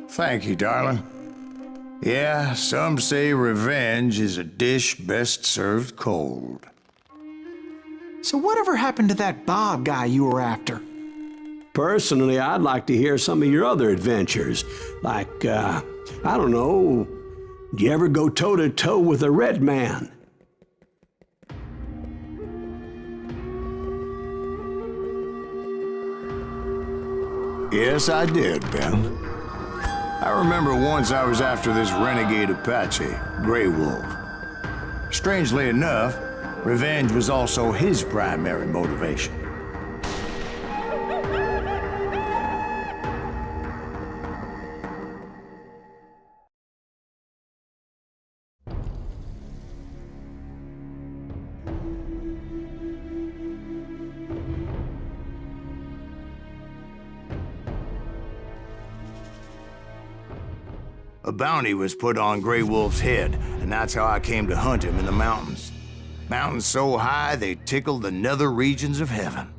Thank you, darling. Yeah, some say revenge is a dish best served cold. So whatever happened to that Bob guy you were after? Personally, I'd like to hear some of your other adventures. Like, I don't know, did you ever go toe-to-toe with a red man? Yes, I did, Ben. I remember once I was after this renegade Apache, Grey Wolf. Strangely enough, revenge was also his primary motivation. A bounty was put on Grey Wolf's head, and that's how I came to hunt him in the mountains. Mountains so high they tickled the nether regions of heaven.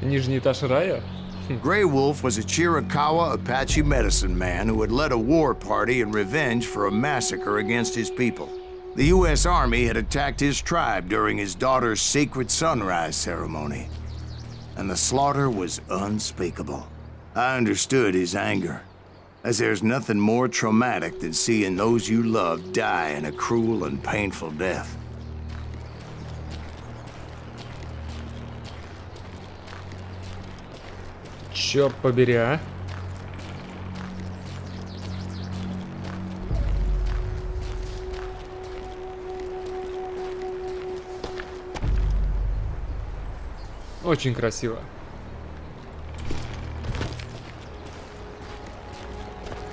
Нижний этаж рая? Grey Wolf was a Chiricahua Apache medicine man who had led a war party in revenge for a massacre against his people. The U.S. Army had attacked his tribe during his daughter's sacred sunrise ceremony, and the slaughter was unspeakable. I understood his anger, as there's nothing more traumatic than seeing those you love die in a cruel and painful death. Черт побери, а? Очень красиво.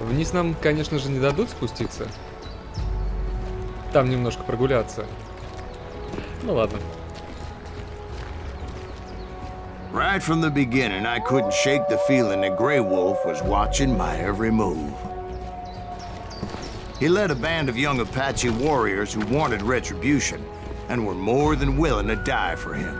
Вниз нам, конечно же, не дадут спуститься. Там немножко прогуляться. Ну ладно. Right from the beginning, I couldn't shake the feeling that Grey Wolf was watching my every move. He led a band of young Apache warriors who wanted retribution and were more than willing to die for him.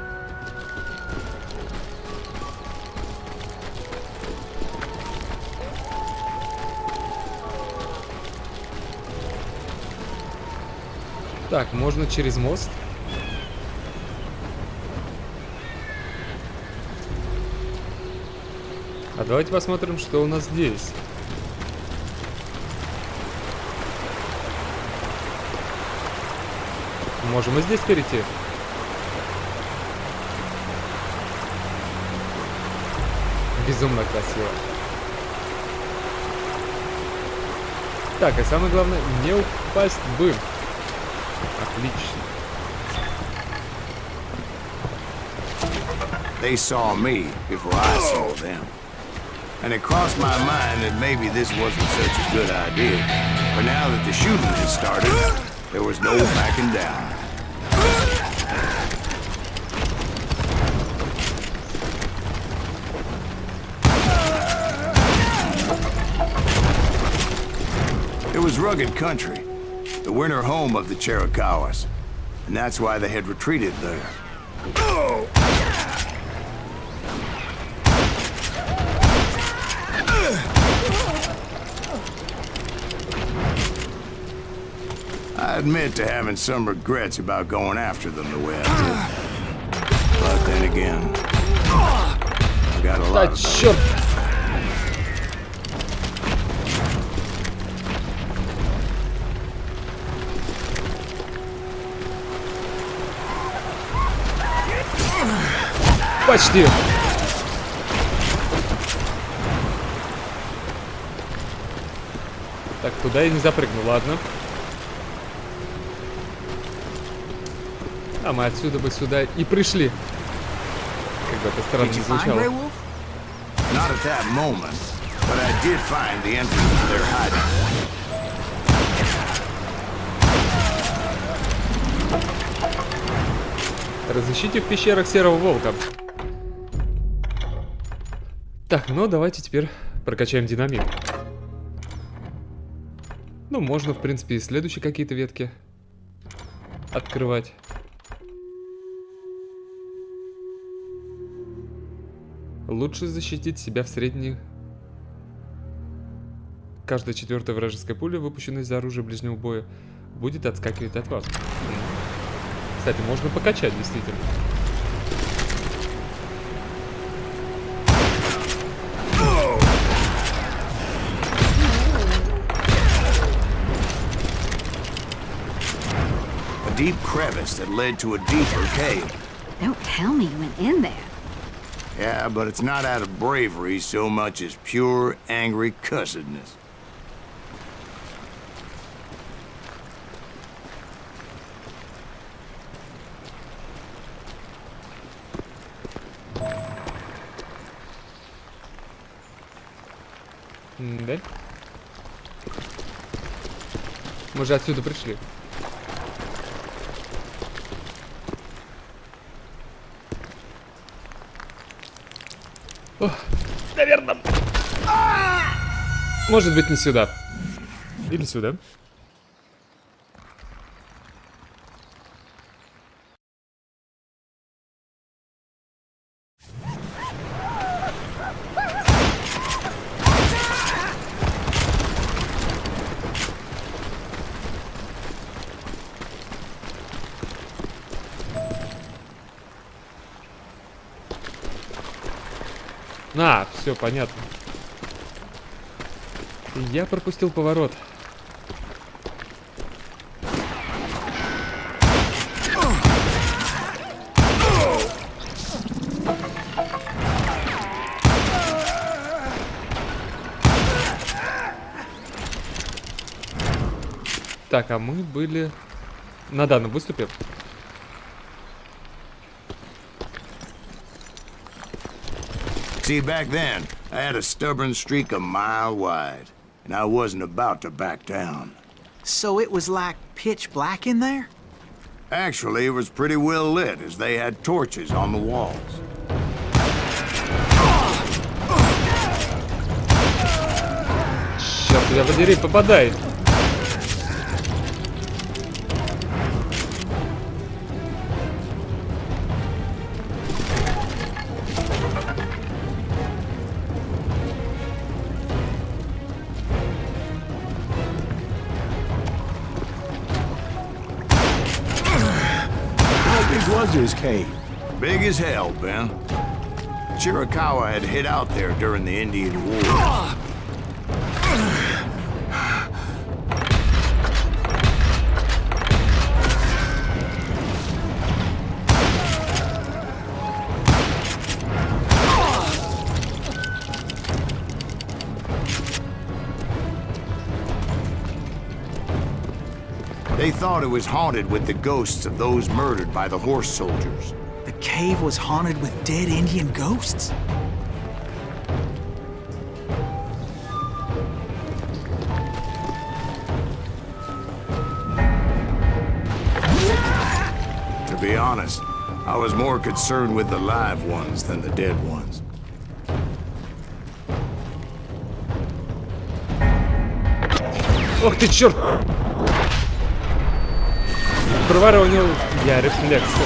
Так, можно через мост. А давайте посмотрим, что у нас здесь. Можем и здесь перейти. Безумно красиво. Так, и самое главное, не упасть бы. Отлично. They saw me before I saw them. And it crossed my mind that maybe this wasn't such a good idea. But now that the shooting had started, there was no backing down. It was rugged country, the winter home of the Chiricahuas, and that's why they had retreated there. I admit to having some regrets about going after them the way I did. But then again, I got a lot of them. Почти. Так, туда я не запрыгну, ладно. А мы отсюда бы сюда и пришли. Как бы это странно не звучало. Not at that moment, but I did find the entrance to their hiding. Разыщите в пещерах Серого Волка. Так, ну давайте теперь прокачаем динамит. Ну, можно, в принципе, и следующие какие-то ветки открывать. Лучше защитить себя в средних. Каждая 4-я вражеская пуля, выпущенная из оружия ближнего боя, будет отскакивать от вас. Кстати, можно покачать, действительно. A deep crevice that led to a deeper cave. Don't tell me you went in there. Yeah, but it's not out of bravery so much as pure, angry cussedness. Да? Мы же отсюда пришли. Ох, наверное. Может быть, не сюда. Или сюда. А, все понятно. Я пропустил поворот. Так, а мы были на данном выступе. See, back then, I had a stubborn streak a mile wide, and I wasn't about to back down. So it was like pitch black in there? Actually, it was pretty well lit, as they had torches on the walls. Черт, тебя подери, попадай. Was his cave? Big as hell, Ben. Chiricahua had hid out there during the Indian War. They thought it was haunted with the ghosts of those murdered by the horse soldiers. The cave was haunted with dead Indian ghosts? To be honest, I was more concerned with the live ones than the dead ones. Ох ты, черт! Проворонил я рефлексы.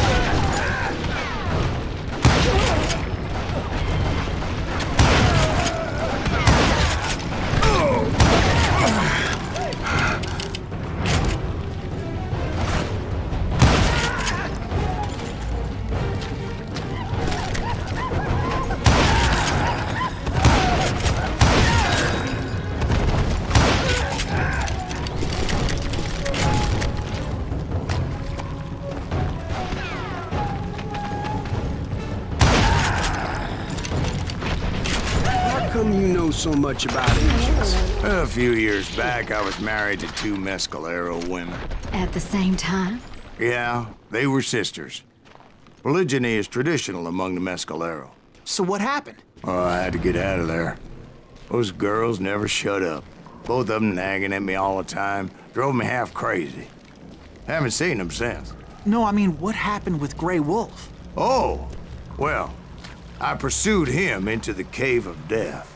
You know so much about Asians. A few years back, I was married to 2 Mescalero women. At the same time? Yeah, they were sisters. Polygyny is traditional among the Mescalero. So what happened? Oh, I had to get out of there. Those girls never shut up. Both of them nagging at me all the time. Drove me half crazy. Haven't seen them since. No, I mean, what happened with Grey Wolf? Oh, well, I pursued him into the Cave of Death.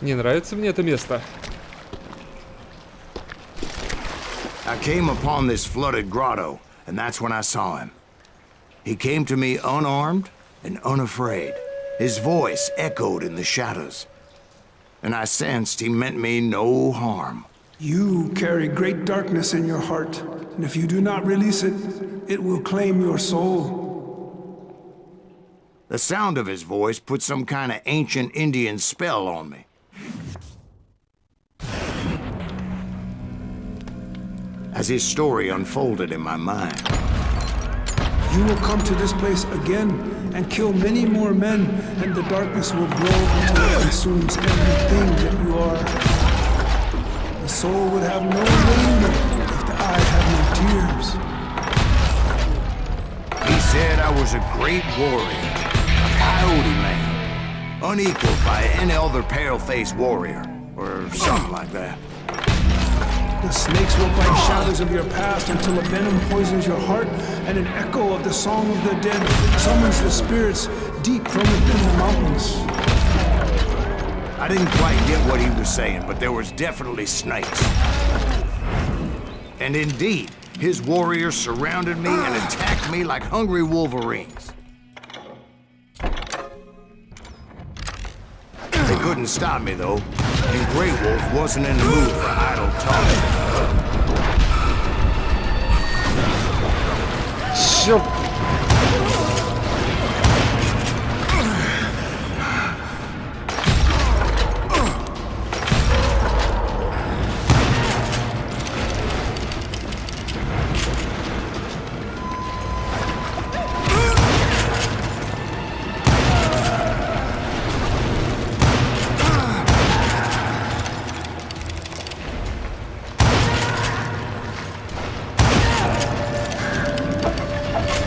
Не нравится мне это место. I came upon this flooded grotto, and that's when I saw him. He came to me unarmed and unafraid. His voice echoed in the shadows, and I sensed he meant me no harm. You carry great darkness in your heart, and if you do not release it, it will claim your soul. The sound of his voice put some kind of ancient Indian spell on me. As his story unfolded in my mind. You will come to this place again and kill many more men, and the darkness will grow until it consumes everything that you are. The soul would have no raiment if the eye had no tears. He said I was a great warrior, a coyote man, unequaled by any other pale-faced warrior, or something like that. The snakes will bite shadows of your past until a venom poisons your heart, and an echo of the song of the dead summons the spirits deep from within the mountains. I didn't quite get what he was saying, but there was definitely snakes. And indeed, his warriors surrounded me and attacked me like hungry wolverines. They couldn't stop me, though, and Grey Wolf wasn't in the mood for idle talk. Черт!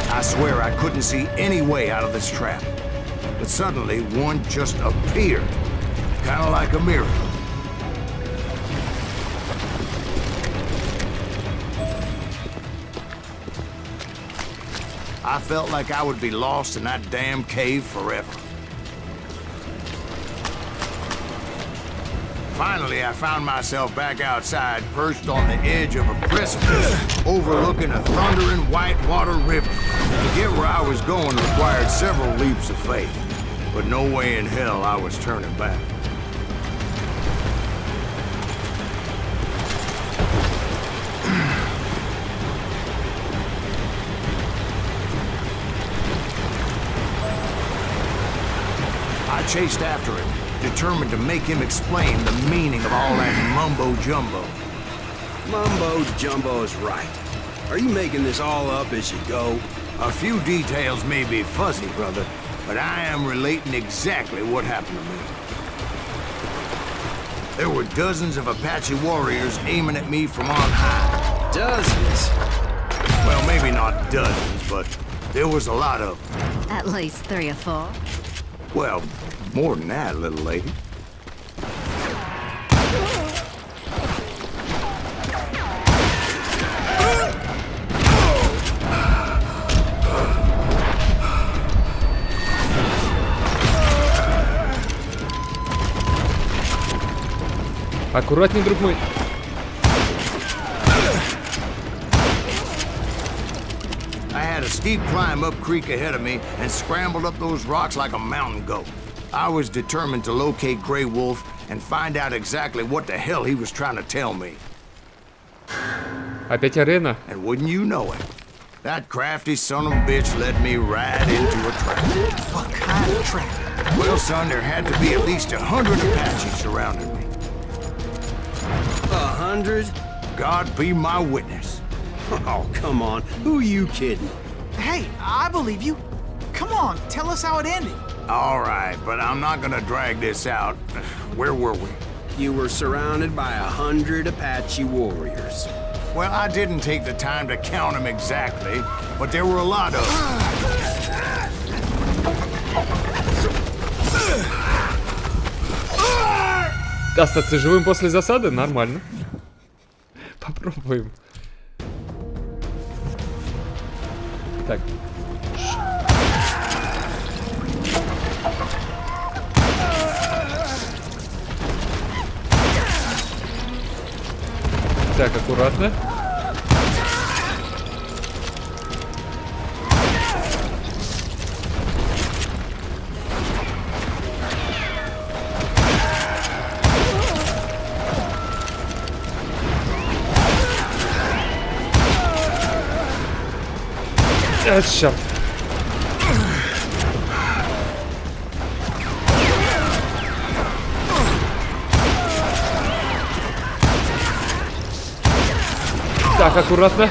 I swear I couldn't see any way out of this trap. But suddenly, one just appeared. Kind of like a miracle. I felt like I would be lost in that damn cave forever. Finally, I found myself back outside, perched on the edge of a precipice, overlooking a thundering whitewater river. To get where I was going required several leaps of faith, but no way in hell I was turning back. I chased after him, determined to make him explain the meaning of all that mumbo-jumbo. Mumbo-jumbo is right. Are you making this all up as you go? A few details may be fuzzy, brother, but I am relating exactly what happened to me. There were dozens of Apache warriors aiming at me from on high. Dozens? Well, maybe not dozens, but there was a lot of them. At least 3 or 4. Well, more than that, little lady. Аккуратней, друг мой. I had a steep climb up creek ahead of me and scrambled up those rocks like a mountain goat. I was determined to locate Grey Wolf and find out exactly what the hell he was trying to tell me. Опять арена. And wouldn't you know it, that crafty son of a bitch led me right into a trap. What kind of trap? Well, son, there had to be at least 100 Apaches surrounding me. 100? God be my witness. Oh, come on. Who are you kidding? Hey, I believe you. Come on, tell us how it ended. All right, but I'm not gonna drag this out. Where were we? You were surrounded by 100 Apache warriors. Well, I didn't take the time to count them exactly, but there were a lot of them. Остаться живым после засады? Нормально. Попробуем. Так. Так, аккуратно. Черт. Так, аккуратно.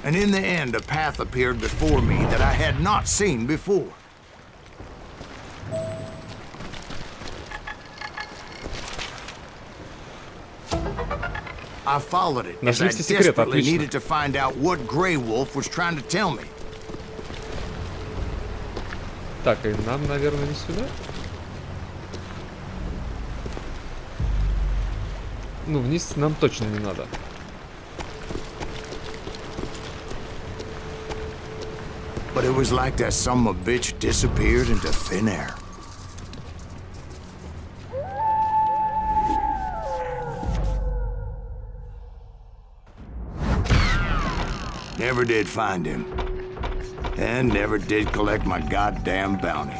And in the end, a path appeared before me that I had not seen before. I followed it as I desperately needed to find out what Grey Wolf was trying to tell me. Так, и нам, наверное, не сюда. Ну, вниз нам точно не надо. But it was like that son of a bitch disappeared into thin air. Never did find him. And never did collect my goddamn bounty.